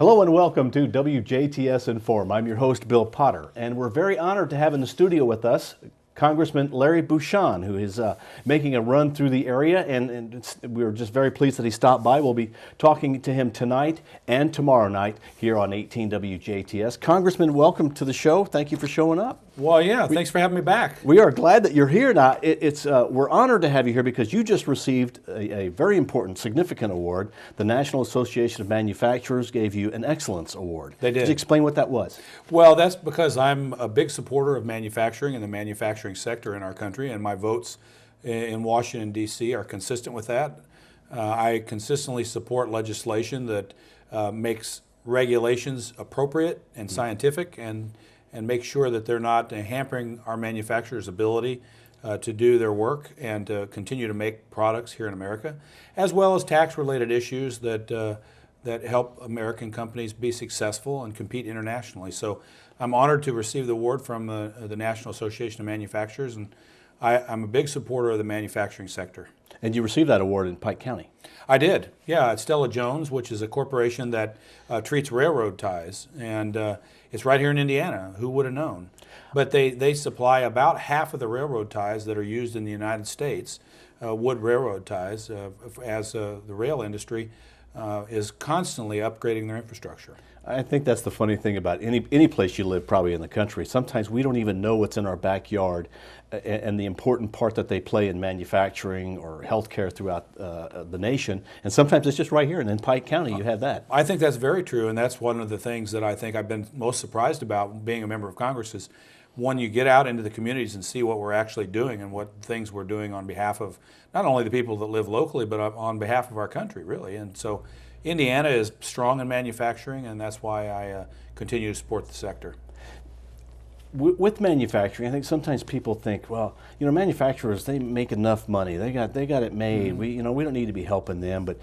Hello and welcome to WJTS in.form. I'm your host, Bill Potter, and we're very honored to have in the studio with us Congressman Larry Bucshon, who is making a run through the area, and we're just very pleased that he stopped by. We'll be talking to him tonight and tomorrow night here on 18 WJTS. Congressman, welcome to the show. Thank you for showing up. Well, yeah, thanks for having me back. We are glad that you're here. Now, we're honored to have you here because you just received a very important, significant award. The National Association of Manufacturers gave you an Excellence Award. They did. Could you explain what that was? Well, that's because I'm a big supporter of manufacturing and the manufacturing sector in our country, and my votes in Washington, D.C. are consistent with that. I consistently support legislation that makes regulations appropriate and scientific and make sure that they're not hampering our manufacturers' ability to do their work and to continue to make products here in America, as well as tax-related issues that help American companies be successful and compete internationally. So I'm honored to receive the award from the National Association of Manufacturers, and I'm a big supporter of the manufacturing sector. And you received that award in Pike County. I did, yeah, at Stella Jones, which is a corporation that treats railroad ties, and it's right here in Indiana. Who would have known? But they supply about half of the railroad ties that are used in the United States, wood railroad ties, as the rail industry is constantly upgrading their infrastructure. I think that's the funny thing about any place you live, probably in the country. Sometimes we don't even know what's in our backyard and the important part that they play in manufacturing or healthcare throughout the nation. And sometimes it's just right here, and in Pike County you have that. I think that's very true, and that's one of the things that I think I've been most surprised about being a member of Congress is when you get out into the communities and see what we're actually doing and what things we're doing on behalf of not only the people that live locally, but on behalf of our country, really. And so Indiana is strong in manufacturing, and that's why I continue to support the sector. With manufacturing, I think sometimes people think, well, you know, manufacturers, they make enough money. They got it made. We don't need to be helping them, but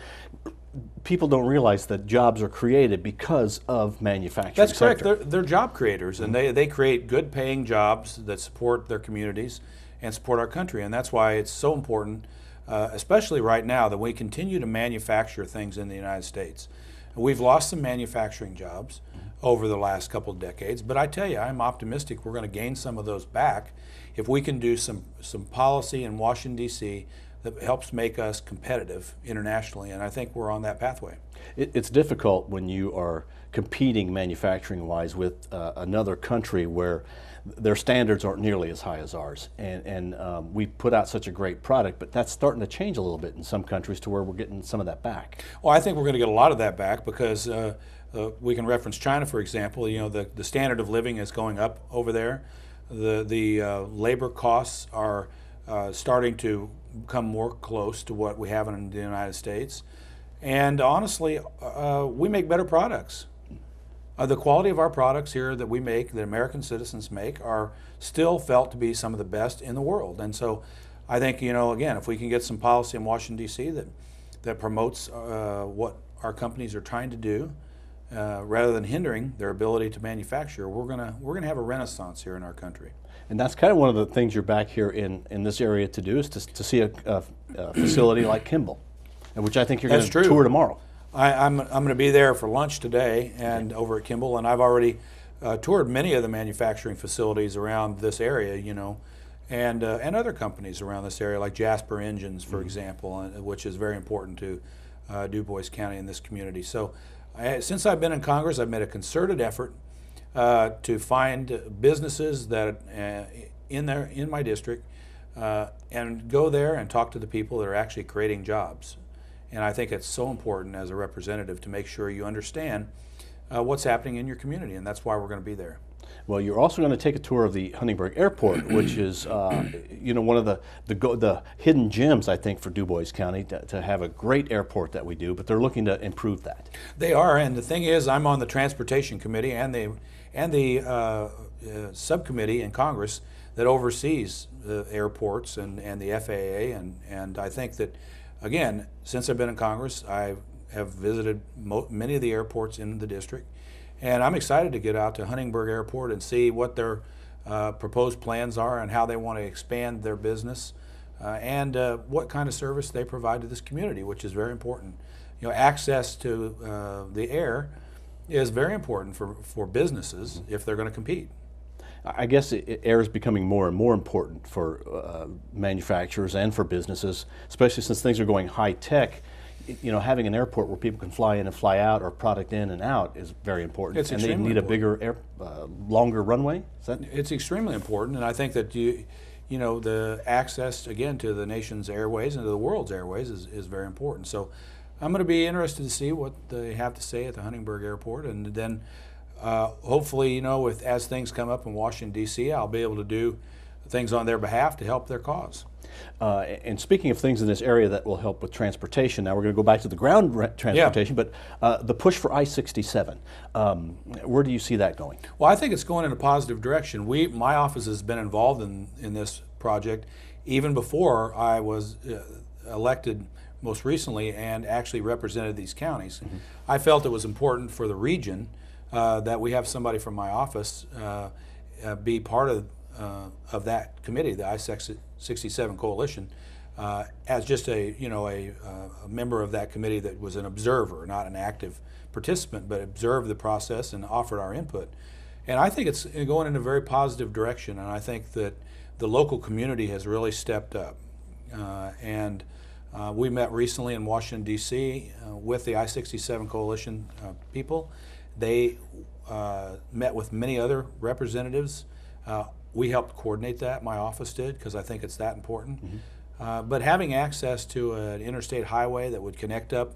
people don't realize that jobs are created because of manufacturing. That's correct. They're job creators, and they create good paying jobs that support their communities and support our country. And that's why it's so important, especially right now, that we continue to manufacture things in the United States. We've lost some manufacturing jobs over the last couple of decades, but I tell you, I'm optimistic we're going to gain some of those back if we can do some policy in Washington, D.C. that helps make us competitive internationally, and I think we're on that pathway. It's difficult when you are competing manufacturing-wise with another country where their standards aren't nearly as high as ours, and we put out such a great product, but that's starting to change a little bit in some countries to where we're getting some of that back. Well, I think we're going to get a lot of that back because we can reference China, for example. You know, the standard of living is going up over there. The labor costs are starting to come more close to what we have in the United States. And honestly, we make better products. The quality of our products here that we make, that American citizens make, are still felt to be some of the best in the world. And so I think, you know, again, if we can get some policy in Washington, D.C. that promotes what our companies are trying to do, rather than hindering their ability to manufacture, we're gonna have a renaissance here in our country. And that's kind of one of the things you're back here in this area to do, is to see a facility like Kimball, which I think you're going to tour tomorrow. I'm going to be there for lunch today and over at Kimball, and I've already toured many of the manufacturing facilities around this area, you know, and other companies around this area like Jasper Engines, for example, which is very important to Du Bois County in this community. So since I've been in Congress, I've made a concerted effort to find businesses that in my district and go there and talk to the people that are actually creating jobs. And I think it's so important as a representative to make sure you understand what's happening in your community, and that's why we're going to be there. Well, you're also going to take a tour of the Huntingburg Airport, which is, you know, one of the hidden gems, I think, for Du Bois County to have a great airport that we do. But they're looking to improve that. They are, and the thing is, I'm on the Transportation Committee and the subcommittee in Congress that oversees the airports and the FAA, and I think that, again, since I've been in Congress, I have visited many of the airports in the district. And I'm excited to get out to Huntingburg Airport and see what their proposed plans are and how they want to expand their business and what kind of service they provide to this community, which is very important. You know, access to the air is very important for businesses if they're going to compete. I guess air is becoming more and more important for manufacturers and for businesses, especially since things are going high tech. You know, having an airport where people can fly in and fly out, or product in and out, is very important. It's and they extremely need a important. bigger, longer runway. Is that? It's extremely important, and I think that you know, the access again to the nation's airways and to the world's airways is very important. So I'm going to be interested to see what they have to say at the Huntingburg Airport, and then hopefully, you know, as things come up in Washington D.C., I'll be able to do things on their behalf to help their cause. And speaking of things in this area that will help with transportation, now we're going to go back to the ground transportation, but the push for I-67, where do you see that going? Well, I think it's going in a positive direction. My office has been involved in this project even before I was elected most recently and actually represented these counties. Mm-hmm. I felt it was important for the region that we have somebody from my office be part of that committee, the I-67 Coalition, as just a member of that committee that was an observer, not an active participant, but observed the process and offered our input. And I think it's going in a very positive direction, and I think that the local community has really stepped up. We met recently in Washington, D.C. With the I-67 Coalition people. They met with many other representatives. We helped coordinate that, my office did, because I think it's that important. Mm-hmm. But having access to an interstate highway that would connect up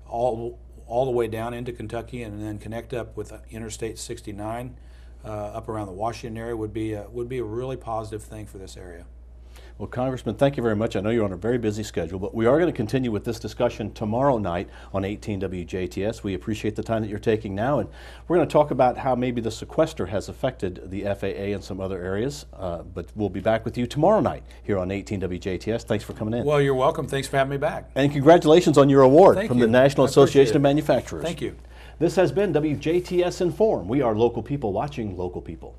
all the way down into Kentucky and then connect up with Interstate 69 up around the Washington area would be a really positive thing for this area. Well, Congressman, thank you very much. I know you're on a very busy schedule, but we are going to continue with this discussion tomorrow night on 18 WJTS. We appreciate the time that you're taking now, and we're going to talk about how maybe the sequester has affected the FAA and some other areas, but we'll be back with you tomorrow night here on 18 WJTS. Thanks for coming in. Well, you're welcome. Thanks for having me back. And congratulations on your award Thank from you. the National Association of Manufacturers. Thank you. This has been WJTS in Form. We are local people watching local people.